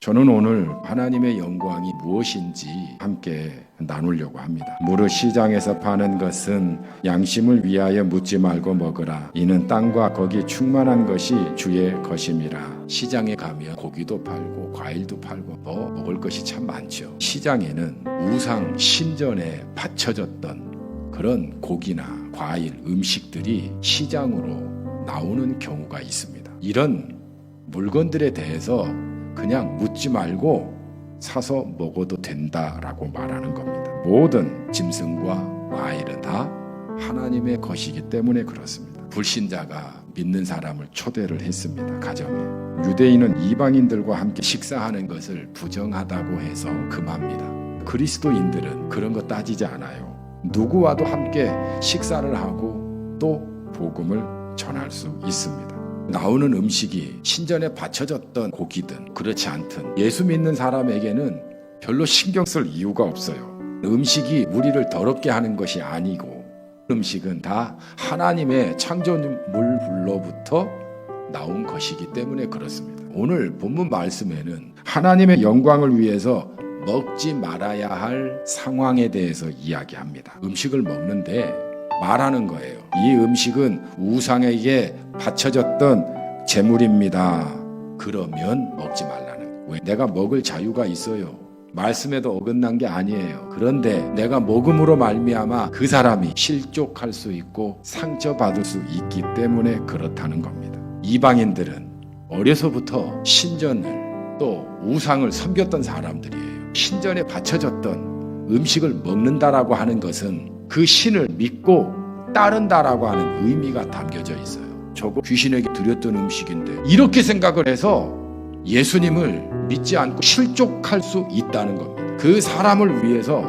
저는 오늘 하나님의 영광이 무엇인지 함께 나누려고 합니다. 무릇 시장에서 파는 것은 양심을 위하여 묻지 말고 먹으라. 이는 땅과 거기 충만한 것이 주의 것임이라. 시장에 가면 고기도 팔고 과일도 팔고 먹을 것이 참 많죠. 시장에는 우상 신전에 바쳐졌던 그런 고기나 과일, 음식들이 시장으로 나오는 경우가 있습니다. 이런 물건들에 대해서 그냥 묻지 말고 사서 먹어도 된다라고 말하는 겁니다. 모든 짐승과 과일은 다 하나님의 것이기 때문에 그렇습니다. 불신자가 믿는 사람을 초대를 했습니다. 가정에. 유대인은 이방인들과 함께 식사하는 것을 부정하다고 해서 금합니다. 그리스도인들은 그런 거 따지지 않아요. 누구와도 함께 식사를 하고 또 복음을 전할 수 있습니다. 나오는 음식이 신전에 바쳐졌던 고기든 그렇지 않든 예수 믿는 사람에게는 별로 신경 쓸 이유가 없어요. 음식이 우리를 더럽게 하는 것이 아니고 음식은 다 하나님의 창조물로부터 나온 것이기 때문에 그렇습니다. 오늘 본문 말씀에는 하나님의 영광을 위해서 먹지 말아야 할 상황에 대해서 이야기합니다. 음식을 먹는데 말하는 거예요. 이 음식은 우상에게 바쳐졌던 재물입니다. 그러면 먹지 말라는. 왜? 내가 먹을 자유가 있어요. 말씀에도 어긋난 게 아니에요. 그런데 내가 먹음으로 말미암아 그 사람이 실족할 수 있고 상처받을 수 있기 때문에 그렇다는 겁니다. 이방인들은 어려서부터 신전을 또 우상을 섬겼던 사람들이에요. 신전에 바쳐졌던 음식을 먹는다라고 하는 것은 그 신을 믿고 따른다라고 하는 의미가 담겨져 있어요. 저거 귀신에게 드렸던 음식인데 이렇게 생각을 해서 예수님을 믿지 않고 실족할 수 있다는 겁니다. 그 사람을 위해서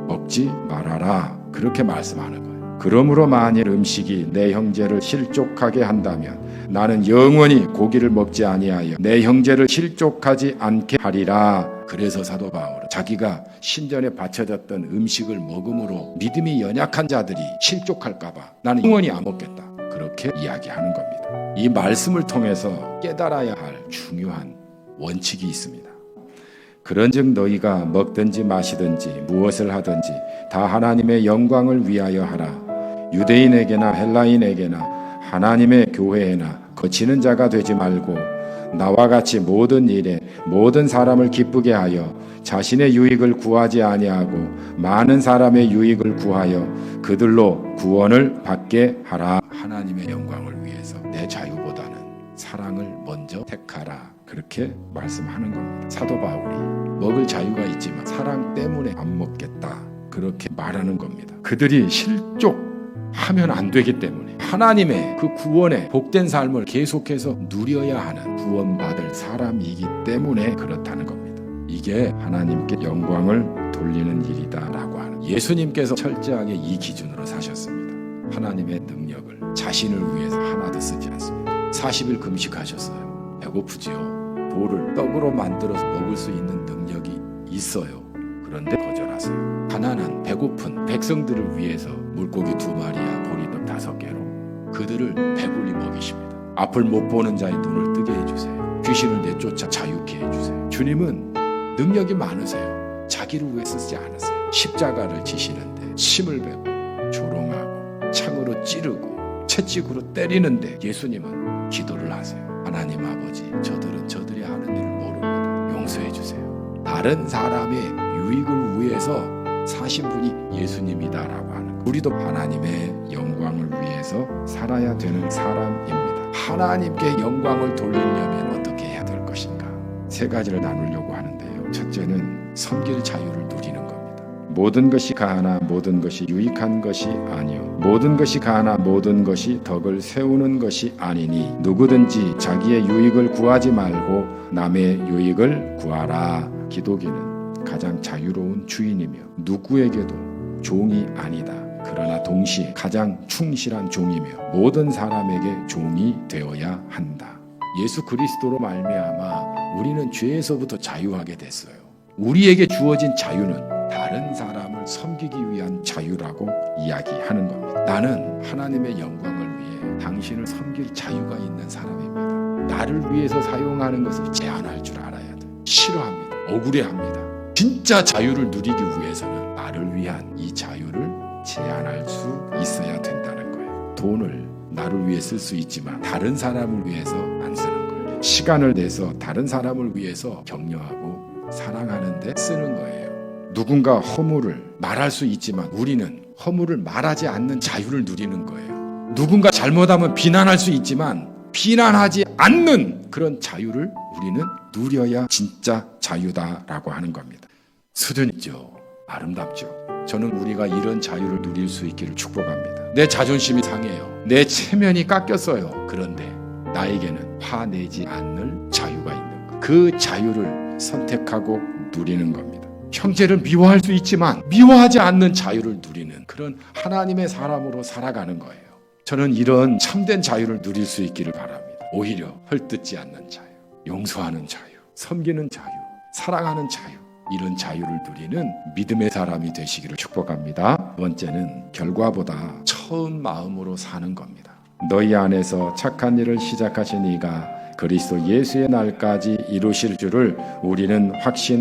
먹지 말아라 그렇게 말씀하는 거예요. 그러므로 만일 음식이 내 형제를 실족하게 한다면 나는 영원히 고기를 먹지 아니하여 내 형제를 실족하지 않게 하리라. 그래서 사도 바울은 자기가 신전에 바쳐졌던 음식을 먹음으로 믿음이 연약한 자들이 실족할까봐 나는 영원히 안 먹겠다. 그렇게 이야기하는 겁니다. 이 말씀을 통해서 깨달아야 할 중요한 원칙이 있습니다. 그런즉 너희가 먹든지 마시든지 무엇을 하든지 다 하나님의 영광을 위하여 하라. 유대인에게나 헬라인에게나 하나님의 교회에나 거치는 자가 되지 말고 나와 같이 모든 일에 모든 사람을 기쁘게 하여 자신의 유익을 구하지 아니하고 많은 사람의 유익을 구하여 그들로 구원을 받게 하라. 하나님의 영광을 위해서 내 자유보다는 사랑을 먼저 택하라. 그렇게 말씀하는 겁니다. 사도 바울이 먹을 자유가 있지만 사랑 때문에 안 먹겠다. 그렇게 말하는 겁니다. 그들이 실족하면 안 되기 때문에 하나님의 그 구원의 복된 삶을 계속해서 누려야 하는 구원받을 사람이기 때문에 그렇다는 겁니다. 이게 하나님께 영광을 돌리는 일이다라고 하는, 예수님께서 철저하게 이 기준으로 사셨습니다. 하나님의 능력을 자신을 위해서 하나도 쓰지 않습니다. 40일 금식하셨어요. 배고프지요. 돌을 떡으로 만들어서 먹을 수 있는 능력이 있어요. 그런데 거절하세요. 가난한 배고픈 백성들을 위해서 물고기 2마리와 보리떡 5개로 그들을 배불리 먹이십니다. 앞을 못 보는 자의 눈을 뜨게 해주세요. 귀신을 내쫓아 자유케 해주세요. 주님은 능력이 많으세요. 자기를 위해 쓰지 않으세요. 십자가를 지시는데 침을 베고 조롱하고 창으로 찌르고 채찍으로 때리는데 예수님은 기도를 하세요. 하나님 아버지, 저들은 저들이 하는 일을 모릅니다. 용서해 주세요. 다른 사람의 유익을 위해서 사신 분이 예수님이다라고 하는 것. 우리도 하나님의 영광을 위해서 살아야 되는 사람입니다. 하나님께 영광을 돌리려면 어떻게 해야 될 것인가? 3가지를 나누려고 하는데요. 첫째는 섬길 자유를 누리는 겁니다. 모든 것이 가하나 모든 것이 유익한 것이 아니요 모든 것이 가하나 모든 것이 덕을 세우는 것이 아니니 누구든지 자기의 유익을 구하지 말고 남의 유익을 구하라. 기독인은 가장 자유로운 주인이며 누구에게도 종이 아니다. 그러나 동시에 가장 충실한 종이며 모든 사람에게 종이 되어야 한다. 예수 그리스도로 말미암아 우리는 죄에서부터 자유하게 됐어요. 우리에게 주어진 자유는 다른 사람을 섬기기 위한 자유라고 이야기하는 겁니다. 나는 하나님의 영광을 위해 당신을 섬길 자유가 있는 사람입니다. 나를 위해서 사용하는 것을 제한할 줄 알아야 돼. 억울해합니다. 진짜 자유를 누리기 위해서는 나를 위한 이 자유를 제한할 수 있어야 된다는 거예요. 돈을 나를 위해 쓸 수 있지만 다른 사람을 위해서 안 쓰는 거예요. 시간을 내서 다른 사람을 위해서 격려하고 사랑하는 데 쓰는 거예요. 누군가 허물을 말할 수 있지만 우리는 허물을 말하지 않는 자유를 누리는 거예요. 누군가 잘못하면 비난할 수 있지만 비난하지 않는 그런 자유를 우리는 누려야 진짜 자유다라고 하는 겁니다. 수준이죠. 아름답죠. 저는 우리가 이런 자유를 누릴 수 있기를 축복합니다. 내 자존심이 상해요. 내 체면이 깎였어요. 그런데 나에게는 화내지 않을 자유가 있는 것. 그 자유를 선택하고 누리는 겁니다. 형제를 미워할 수 있지만 미워하지 않는 자유를 누리는 그런 하나님의 사람으로 살아가는 거예요. 저는 이런 참된 자유를 누릴 수 있기를 바랍니다. 오히려 헐뜯지 않는 자유, 용서하는 자유, 섬기는 자유, 사랑하는 자유, 이런 자유를 누리는 믿음의 사람이 되시기를 축복합니다. 두 번째는 결과보다 처음 마음으로 사는 겁니다. 너희 안에서 착한 일을 시작하신 이가 그리스도 예수의 날까지 이루실 줄을 우리는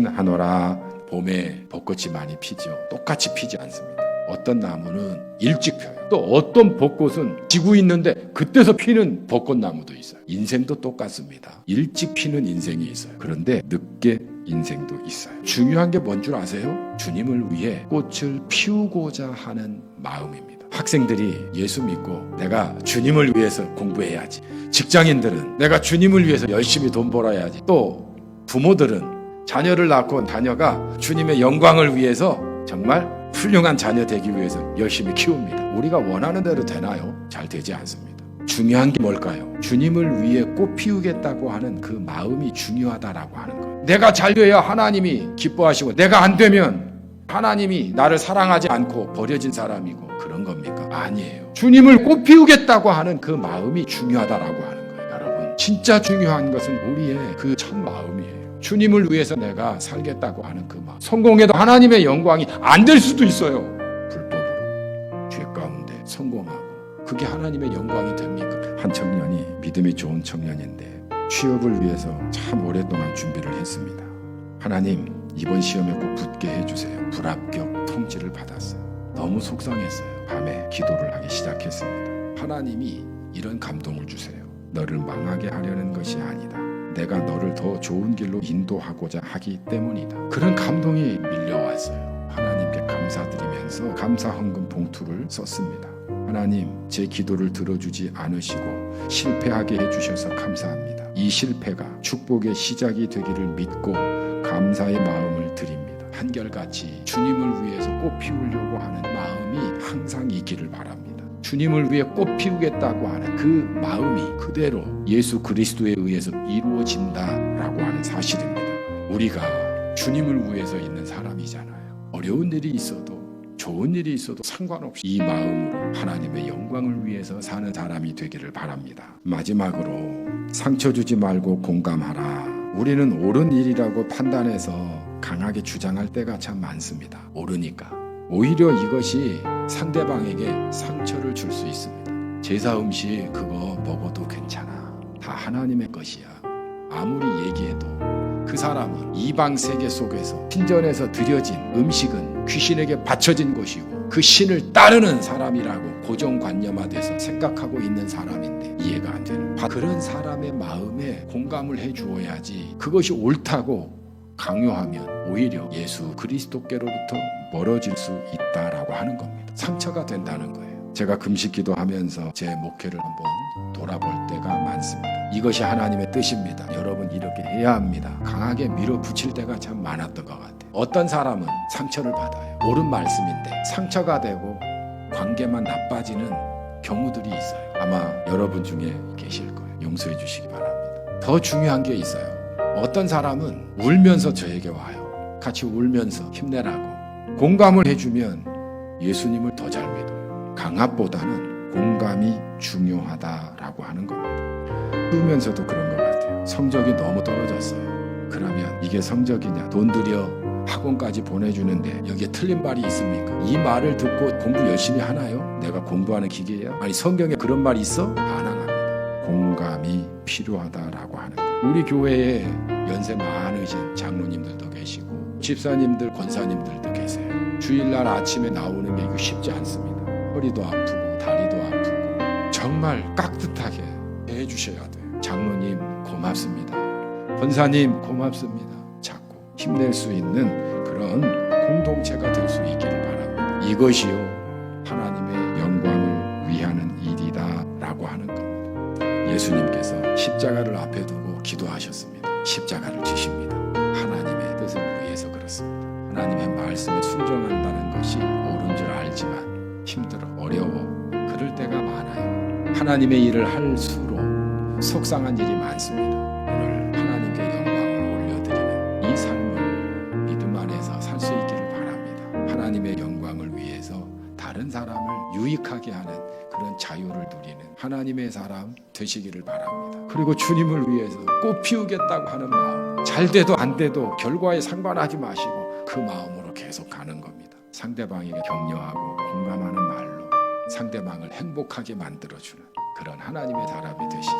확신하노라. 봄에 벚꽃이 많이 피죠. 똑같이 피지 않습니다. 어떤 나무는 일찍 펴요. 또 어떤 벚꽃은 지고 있는데 그때서 피는 벚꽃나무도 있어요. 인생도 똑같습니다. 일찍 피는 인생이 있어요. 그런데 늦게 인생도 있어요. 중요한 게 뭔 줄 아세요? 주님을 위해 꽃을 피우고자 하는 마음입니다. 학생들이 예수 믿고 내가 주님을 위해서 공부해야지. 직장인들은 내가 주님을 위해서 열심히 돈 벌어야지. 또 부모들은 자녀를 낳고 자녀가 주님의 영광을 위해서 정말 훌륭한 자녀 되기 위해서 열심히 키웁니다. 우리가 원하는 대로 되나요? 잘 되지 않습니다. 중요한 게 뭘까요? 주님을 위해 꽃 피우겠다고 하는 그 마음이 중요하다라고 하는 거예요. 내가 잘 돼야 하나님이 기뻐하시고 내가 안 되면 하나님이 나를 사랑하지 않고 버려진 사람이고 그런 겁니까? 아니에요. 주님을 꽃 피우겠다고 하는 그 마음이 중요하다라고 하는 거예요. 여러분, 진짜 중요한 것은 우리의 그 첫 마음이에요. 주님을 위해서 내가 살겠다고 하는 그 마음. 성공해도 하나님의 영광이 안 될 수도 있어요. 불법으로 죄 가운데 성공하고 그게 하나님의 영광이 됩니까? 한 청년이 믿음이 좋은 청년인데 취업을 위해서 참 오랫동안 준비를 했습니다. 하나님, 이번 시험에 꼭 붙게 해주세요. 불합격 통지를 받았어요. 너무 속상했어요. 밤에 기도를 하기 시작했습니다. 하나님이 이런 감동을 주세요. 너를 망하게 하려는 것이 아니다. 내가 너를 더 좋은 길로 인도하고자 하기 때문이다. 그런 감동이 밀려왔어요. 하나님께 감사드리면서 감사 헌금 봉투를 썼습니다. 하나님, 제 기도를 들어주지 않으시고 실패하게 해주셔서 감사합니다. 이 실패가 축복의 시작이 되기를 믿고 감사의 마음을 드립니다. 한결같이 주님을 위해서 꽃 피우려고 하는 마음이 항상 있기를 바랍니다. 주님을 위해 꽃 피우겠다고 하는 그 마음이 그대로 예수 그리스도에 의해서 이루어진다라고 하는 사실입니다. 우리가 주님을 위해서 있는 사람이잖아요. 어려운 일이 있어도 좋은 일이 있어도 상관없이 이 마음으로 하나님의 영광을 위해서 사는 사람이 되기를 바랍니다. 마지막으로 상처 주지 말고 공감하라. 우리는 옳은 일이라고 판단해서 강하게 주장할 때가 참 많습니다. 옳으니까. 오히려 이것이 상대방에게 상처를 줄 수 있습니다. 제사 음식 그거 먹어도 괜찮아. 다 하나님의 것이야. 아무리 얘기해도 그 사람은 이방 세계 속에서 신전에서 드려진 음식은 귀신에게 바쳐진 것이고 그 신을 따르는 사람이라고 고정관념화돼서 생각하고 있는 사람인데 이해가 안 되는 그런 사람의 마음에 공감을 해주어야지. 그것이 옳다고 강요하면 오히려 예수 그리스도께로부터 멀어질 수 있다라고 하는 겁니다. 상처가 된다는 거예요. 제가 금식 기도하면서 제 목회를 한번 돌아볼 때가 많습니다. 이것이 하나님의 뜻입니다. 여러분 이렇게 해야 합니다. 강하게 밀어붙일 때가 참 많았던 것 같아요. 어떤 사람은 상처를 받아요. 옳은 말씀인데 상처가 되고 관계만 나빠지는 경우들이 있어요. 아마 여러분 중에 계실 거예요. 용서해 주시기 바랍니다. 더 중요한 게 있어요. 어떤 사람은 울면서 저에게 와요. 같이 울면서 힘내라고 공감을 해주면 예수님을 더 잘 믿어요. 강압보다는 공감이 중요하다라고 하는 겁니다. 울면서도 그런 것 같아요. 성적이 너무 떨어졌어요. 그러면 이게 성적이냐? 돈 들여 학원까지 보내주는데 여기에 틀린 말이 있습니까? 이 말을 듣고 공부 열심히 하나요? 내가 공부하는 기계야? 아니 성경에 그런 말이 있어? 반항합니다. 공감이 필요하다라고 하는 거예요. 우리 교회에 연세 많으신 장로님들도 계시고 집사님들, 권사님들도 계세요. 주일날 아침에 나오는 게 이거 쉽지 않습니다. 허리도 아프고 다리도 아프고 정말 깍듯하게 해주셔야 돼요. 장로님 고맙습니다. 권사님 고맙습니다. 자꾸 힘낼 수 있는 그런 공동체가 될 수 있기를 바랍니다. 이것이요 하나님의 영광을 위하는 일이다 라고 하는 겁니다. 예수님께서 십자가를 앞에 두고 기도하셨습니다. 십자가를 지십니다. 하나님의 뜻을 위해서 그렇습니다. 하나님의 말씀에 순종한다는 것이 옳은 줄 알지만 힘들어 어려워 그럴 때가 많아요. 하나님의 일을 할수록 속상한 일이 많습니다. 오늘 하나님께 영광을 올려드리는 이 삶을 믿음 안에서 살 수 있기를 바랍니다. 하나님의 영광을 위해서 다른 사람을 유익하게 하는 그런 자유를 누리는 하나님의 사람 되시기를 바랍니다. 그리고 주님을 위해서 꽃 피우겠다고 하는 마음, 잘 돼도 안 돼도 결과에 상관하지 마시고 그 마음으로 계속 가는 겁니다. 상대방에게 격려하고 공감하는 말로 상대방을 행복하게 만들어주는 그런 하나님의 사람이 되시기